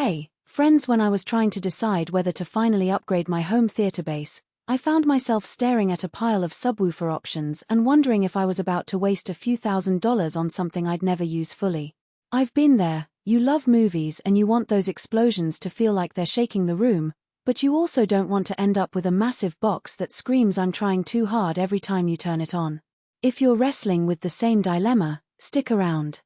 Hey, friends, when I was trying to decide whether to finally upgrade my home theater base, I found myself staring at a pile of subwoofer options and wondering if I was about to waste a few $1,000s on something I'd never use fully. I've been there. You love movies and you want those explosions to feel like they're shaking the room, but you also don't want to end up with a massive box that screams "I'm trying too hard" every time you turn it on. If you're wrestling with the same dilemma, stick around.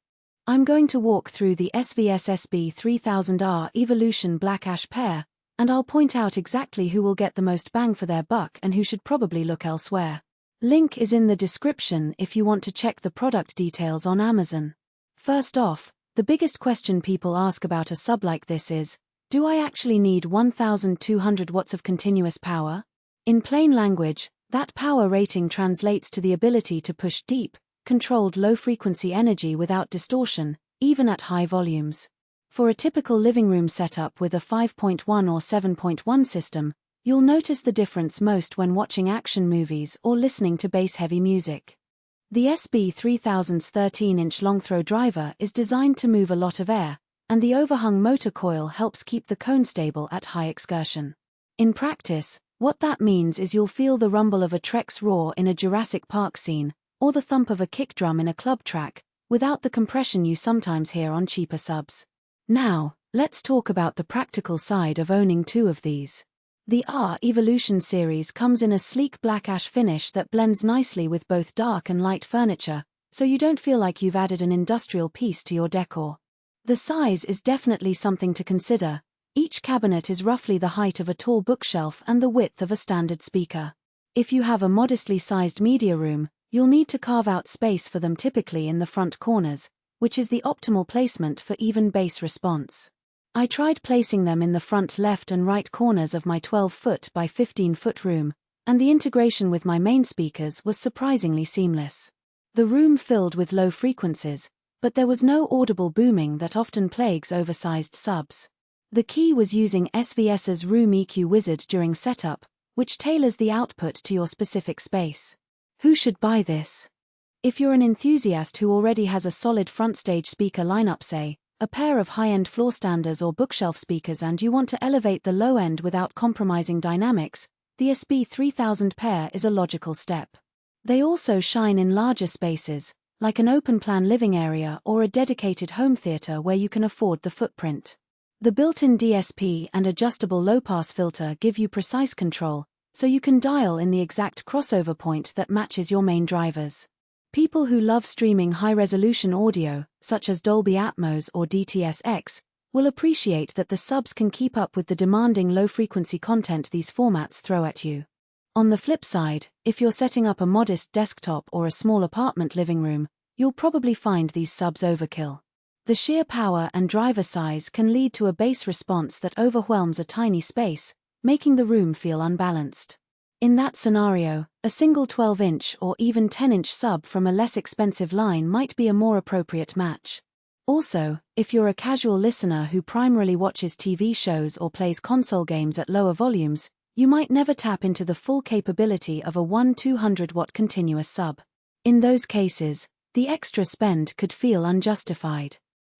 I'm going to walk through the SVS SB3000R Evolution Black Ash pair, and I'll point out exactly who will get the most bang for their buck and who should probably look elsewhere. Link is in the description if you want to check the product details on Amazon. First off, the biggest question people ask about a sub like this is, do I actually need 1200 watts of continuous power? In plain language, that power rating translates to the ability to push deep, controlled low-frequency energy without distortion, even at high volumes. For a typical living room setup with a 5.1 or 7.1 system, you'll notice the difference most when watching action movies or listening to bass-heavy music. The SB3000's 13-inch long-throw driver is designed to move a lot of air, and the overhung motor coil helps keep the cone stable at high excursion. In practice, what that means is you'll feel the rumble of a T-Rex roar in a Jurassic Park scene, or the thump of a kick drum in a club track, without the compression you sometimes hear on cheaper subs. Now, let's talk about the practical side of owning two of these. The R Evolution series comes in a sleek black ash finish that blends nicely with both dark and light furniture, so you don't feel like you've added an industrial piece to your decor. The size is definitely something to consider. Each cabinet is roughly the height of a tall bookshelf and the width of a standard speaker. If you have a modestly sized media room, you'll need to carve out space for them, typically in the front corners, which is the optimal placement for even bass response. I tried placing them in the front left and right corners of my 12-foot by 15-foot room, and the integration with my main speakers was surprisingly seamless. The room filled with low frequencies, but there was no audible booming that often plagues oversized subs. The key was using SVS's Room EQ Wizard during setup, which tailors the output to your specific space. Who should buy this? If you're an enthusiast who already has a solid front stage speaker lineup, say, a pair of high-end floor standers or bookshelf speakers, and you want to elevate the low end without compromising dynamics, the SB3000 pair is a logical step. They also shine in larger spaces, like an open-plan living area or a dedicated home theater where you can afford the footprint. The built-in DSP and adjustable low-pass filter give you precise control, so you can dial in the exact crossover point that matches your main drivers. People who love streaming high-resolution audio, such as Dolby Atmos or DTS-X, will appreciate that the subs can keep up with the demanding low-frequency content these formats throw at you. On the flip side, if you're setting up a modest desktop or a small apartment living room, you'll probably find these subs overkill. The sheer power and driver size can lead to a bass response that overwhelms a tiny space, making the room feel unbalanced. In that scenario, a single 12-inch or even 10-inch sub from a less expensive line might be a more appropriate match. Also, if you're a casual listener who primarily watches TV shows or plays console games at lower volumes, you might never tap into the full capability of a 200-watt continuous sub. In those cases, the extra spend could feel unjustified.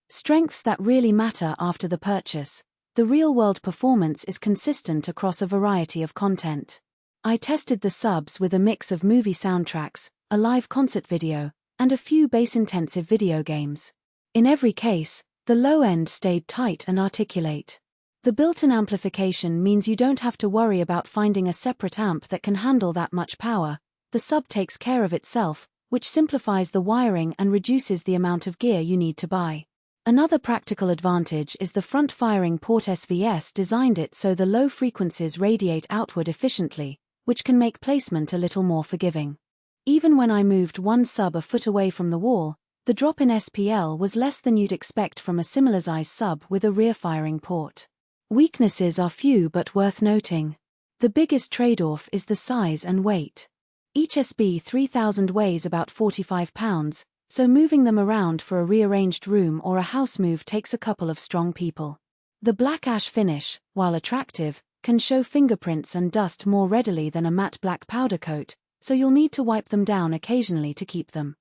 Strengths that really matter after the purchase. The real-world performance is consistent across a variety of content. I tested the subs with a mix of movie soundtracks, a live concert video, and a few bass-intensive video games. In every case, the low end stayed tight and articulate. The built-in amplification means you don't have to worry about finding a separate amp that can handle that much power. The sub takes care of itself, which simplifies the wiring and reduces the amount of gear you need to buy. Another practical advantage is the front-firing port. SVS designed it so the low frequencies radiate outward efficiently, which can make placement a little more forgiving. Even when I moved one sub a foot away from the wall, the drop in SPL was less than you'd expect from a similar-sized sub with a rear-firing port. Weaknesses are few but worth noting. The biggest trade-off is the size and weight. Each SB3000 weighs about 45 pounds, so moving them around for a rearranged room or a house move takes a couple of strong people. The black ash finish, while attractive, can show fingerprints and dust more readily than a matte black powder coat, so you'll need to wipe them down occasionally to keep them